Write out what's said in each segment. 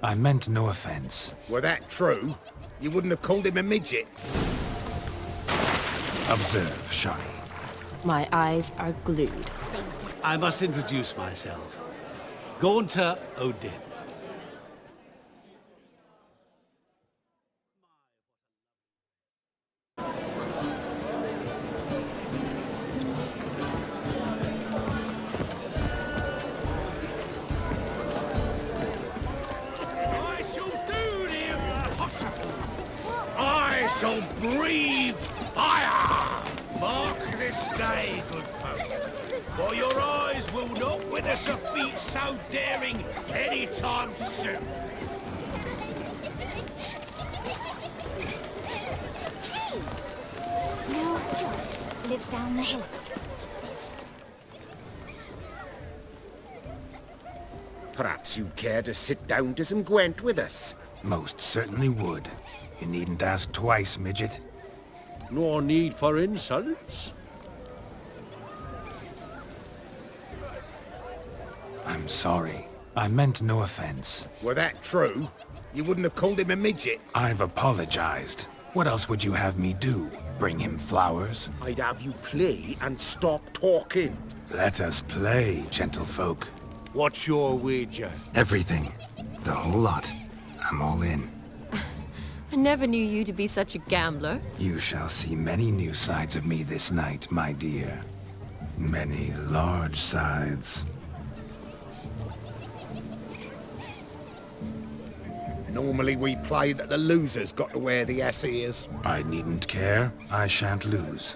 I meant no offense. Were that true, you wouldn't have called him a midget. Observe, Shani. My eyes are glued. I must introduce myself. Gaunter Odin. I shall breathe fire! Mark this day, good folk, for your eyes will not witness a feat so daring anytime soon. No, Joyce lives down the hill. Perhaps you'd care to sit down to some Gwent with us? Most certainly would. You needn't ask twice, midget. No need for insults. I'm sorry. I meant no offense. Were that true, you wouldn't have called him a midget. I've apologized. What else would you have me do? Bring him flowers? I'd have you play and stop talking. Let us play, gentlefolk. What's your wager? Everything. The whole lot. I'm all in. I never knew you to be such a gambler. You shall see many new sides of me this night, my dear. Many large sides. Normally we play that the loser's got to wear the ass ears. I needn't care. I shan't lose.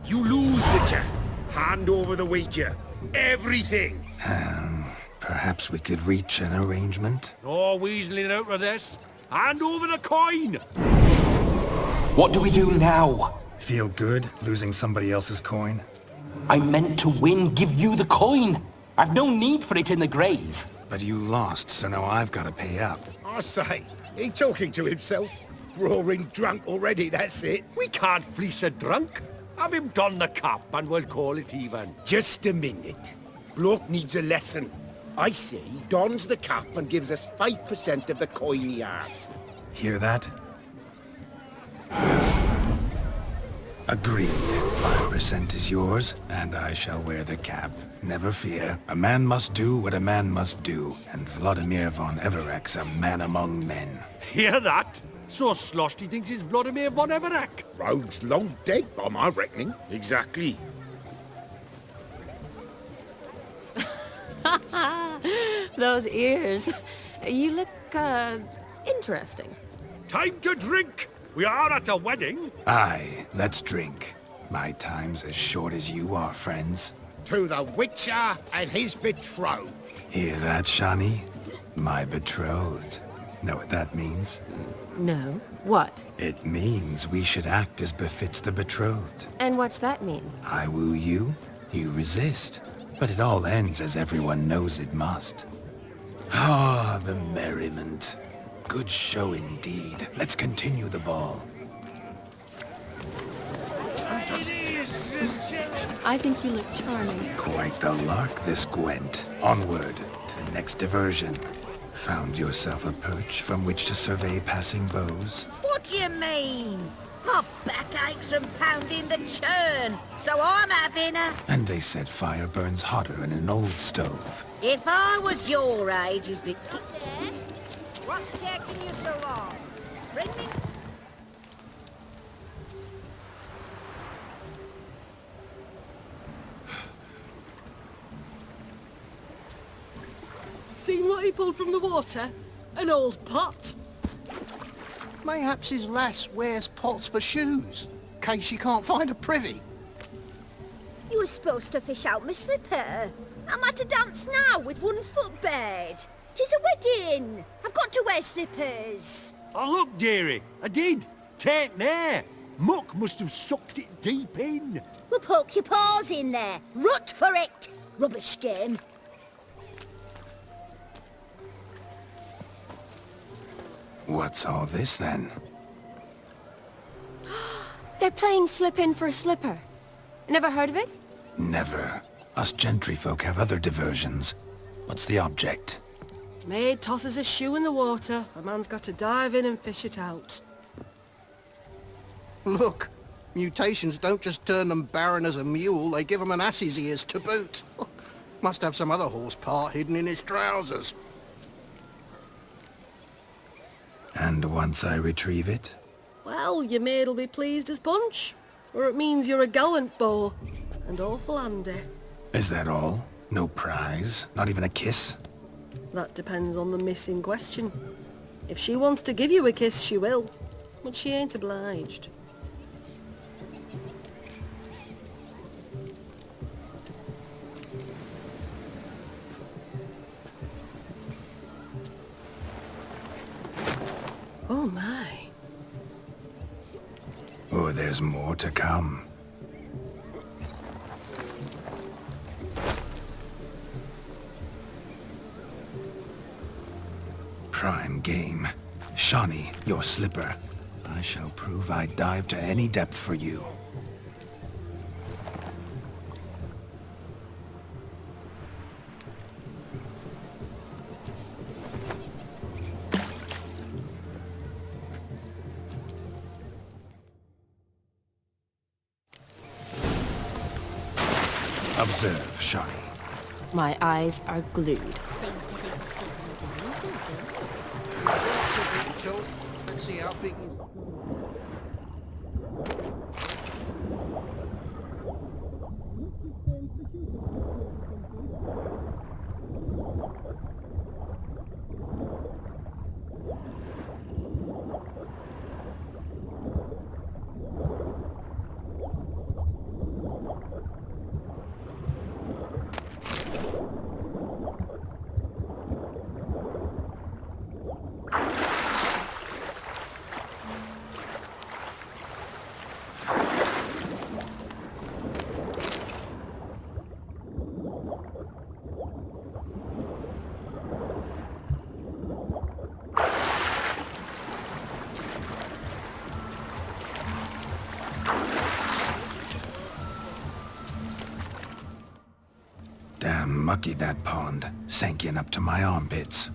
You lose, Witcher. Hand over the wager. Everything. Perhaps we could reach an arrangement? No weaseling out of this. Hand over the coin! What do we do now? Feel good losing somebody else's coin? I meant to win, give you the coin. I've no need for it in the grave. But you lost, so now I've got to pay up. I say, he talking to himself? Roaring drunk already, that's it. We can't fleece a drunk. Have him don the cap and we'll call it even. Just a minute. Bloke needs a lesson. I say he dons the cap and gives us 5% of the coin he has. Hear that? Agreed. 5% is yours, and I shall wear the cap. Never fear. A man must do what a man must do, and Vladimir von Everek's a man among men. Hear that? So sloshed he thinks he's Vladimir von Everek. Rogue's long dead, by my reckoning. Exactly. Those ears. You look, interesting. Time to drink. We are at a wedding. Aye, let's drink. My time's as short as you are, friends. To the Witcher and his betrothed. Hear that, Shani? My betrothed. Know what that means? No. What? It means we should act as befits the betrothed. And what's that mean? I woo you, you resist. But it all ends as everyone knows it must. Ah, the merriment. Good show indeed. Let's continue the ball. Ladies and gentlemen. I think you look charming. Quite the lark, this Gwent. Onward to the next diversion. Found yourself a perch from which to survey passing bows? What do you mean? My back aches from pounding the churn, so I'm having a... And they said fire burns hotter in an old stove. If I was your age, you'd be... What's taking you so long? Bring me... Seen what he pulled from the water? An old pot. Mayhaps his lass wears pots for shoes, case she can't find a privy. You were supposed to fish out my slipper. I'm at a dance now with one foot bared. 'Tis a wedding. I've got to wear slippers. Oh, look, dearie. I did. Take there. Muck must have sucked it deep in. Well, poke your paws in there. Rut for it. Rubbish game. What's all this then? They're playing slip in for a slipper. Never heard of it? Never. Us gentry folk have other diversions. What's the object? Maid tosses a shoe in the water. A man's got to dive in and fish it out. Look, mutations don't just turn them barren as a mule, they give them an ass's ears to boot. Must have some other horse part hidden in his trousers. And once I retrieve it? Well, your maid'll be pleased as punch. Or it means you're a gallant beau. And awful handy. Is that all? No prize? Not even a kiss? That depends on the miss in question. If she wants to give you a kiss, she will. But she ain't obliged. Oh my. Oh, there's more to come. Prime game. Shawnee, your slipper. I shall prove I'd dive to any depth for you. Observe, Shawnee. My eyes are glued. Seems to think the signal is Let's see how big he... Damn mucky that pond, sank in up to my armpits.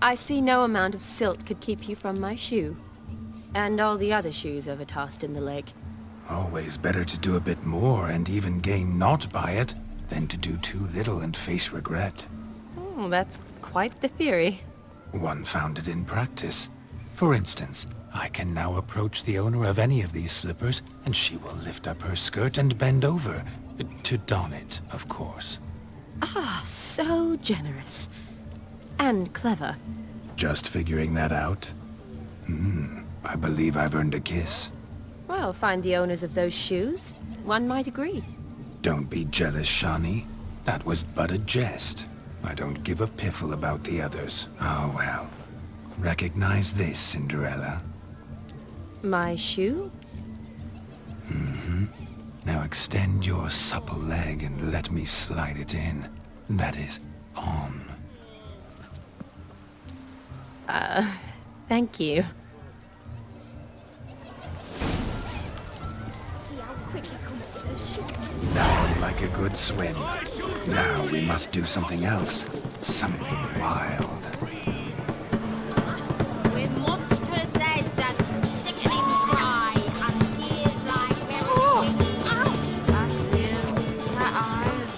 I see no amount of silt could keep you from my shoe. And all the other shoes overtossed in the lake. Always better to do a bit more and even gain naught by it than to do too little and face regret. Oh, that's quite the theory. One founded in practice. For instance, I can now approach the owner of any of these slippers, and she will lift up her skirt and bend over. To don it, of course. Ah, so generous. And clever. Just figuring that out? I believe I've earned a kiss. Well, find the owners of those shoes. One might agree. Don't be jealous, Shani. That was but a jest. I don't give a piffle about the others. Oh well. Recognize this, Cinderella. My shoe? Now extend your supple leg and let me slide it in. That is, on. Thank you. See how quick he comes to the ship. Now, like a good swim. Now we must do something else. Something wild. With monstrous heads and sickening cry, and ears like very that ears, that eyes.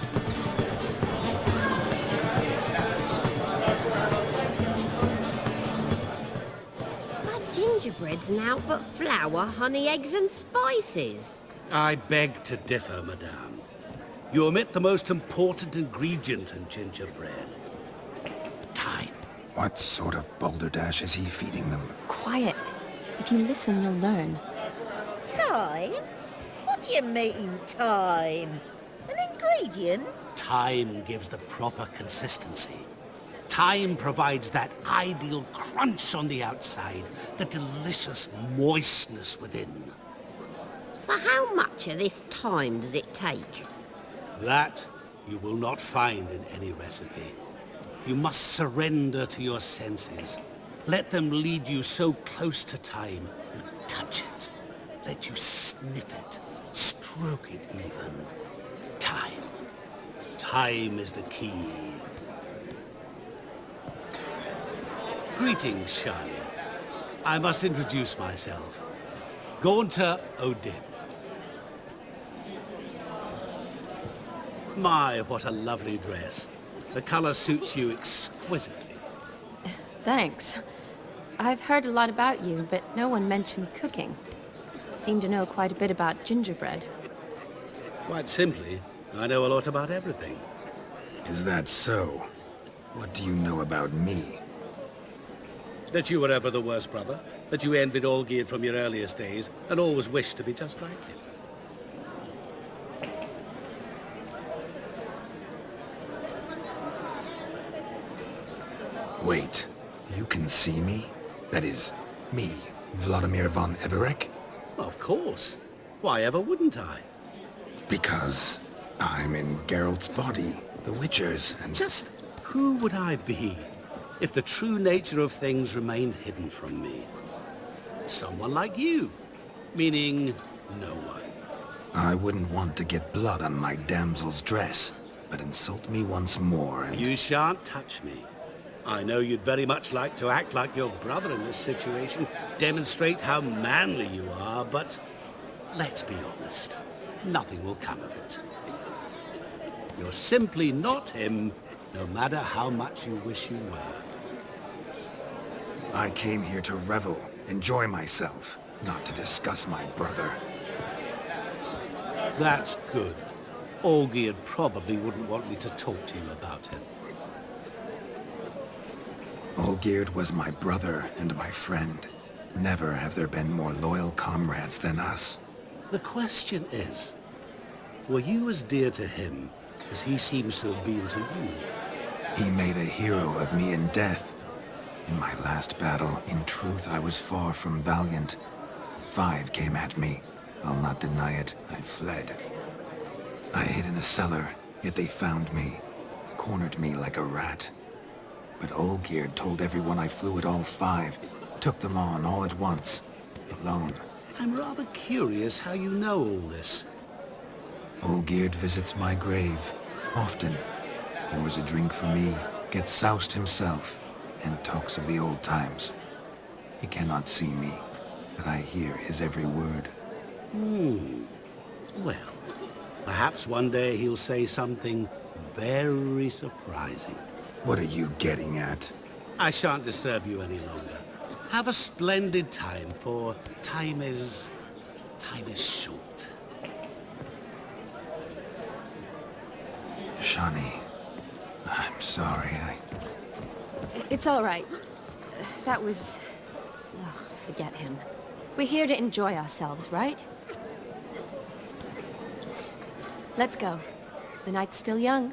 My gingerbread's now but flour, honey, eggs and spices. I beg to differ, madame. You omit the most important ingredient in gingerbread. Time. What sort of balderdash is he feeding them? Quiet. If you listen, you'll learn. Time? What do you mean, time? An ingredient? Time gives the proper consistency. Time provides that ideal crunch on the outside, the delicious moistness within. So how much of this time does it take? That you will not find in any recipe. You must surrender to your senses. Let them lead you so close to time, you touch it. Let you sniff it, stroke it even. Time. Time is the key. Greetings, Shani. I must introduce myself. Gaunter O'Dib. My, what a lovely dress. The color suits you exquisitely. Thanks. I've heard a lot about you, but no one mentioned cooking. Seem to know quite a bit about gingerbread. Quite simply, I know a lot about everything. Is that so? What do you know about me? That you were ever the worst brother, that you envied Olgierd from your earliest days, and always wished to be just like him. Wait, you can see me? That is, me, Vladimir von Everec? Of course. Why ever wouldn't I? Because I'm in Geralt's body, the Witcher's, and... Just who would I be if the true nature of things remained hidden from me? Someone like you, meaning no one. I wouldn't want to get blood on my damsel's dress, but insult me once more and... You shan't touch me. I know you'd very much like to act like your brother in this situation, demonstrate how manly you are, but let's be honest, nothing will come of it. You're simply not him, no matter how much you wish you were. I came here to revel, enjoy myself, not to discuss my brother. That's good. Olgierd probably wouldn't want me to talk to you about him. Olgierd was my brother and my friend. Never have there been more loyal comrades than us. The question is, were you as dear to him as he seems to have been to you? He made a hero of me in death. In my last battle, in truth, I was far from valiant. 5 came at me. I'll not deny it, I fled. I hid in a cellar, yet they found me, cornered me like a rat. But Olgierd told everyone I flew at all 5, took them on all at once, alone. I'm rather curious how you know all this. Olgierd visits my grave. Often pours a drink for me, gets soused himself, and talks of the old times. He cannot see me, but I hear his every word. Well, perhaps one day he'll say something very surprising. What are you getting at? I shan't disturb you any longer. Have a splendid time, for time is short. Shani, I'm sorry. It's all right. That was... Oh, forget him. We're here to enjoy ourselves, right? Let's go. The night's still young.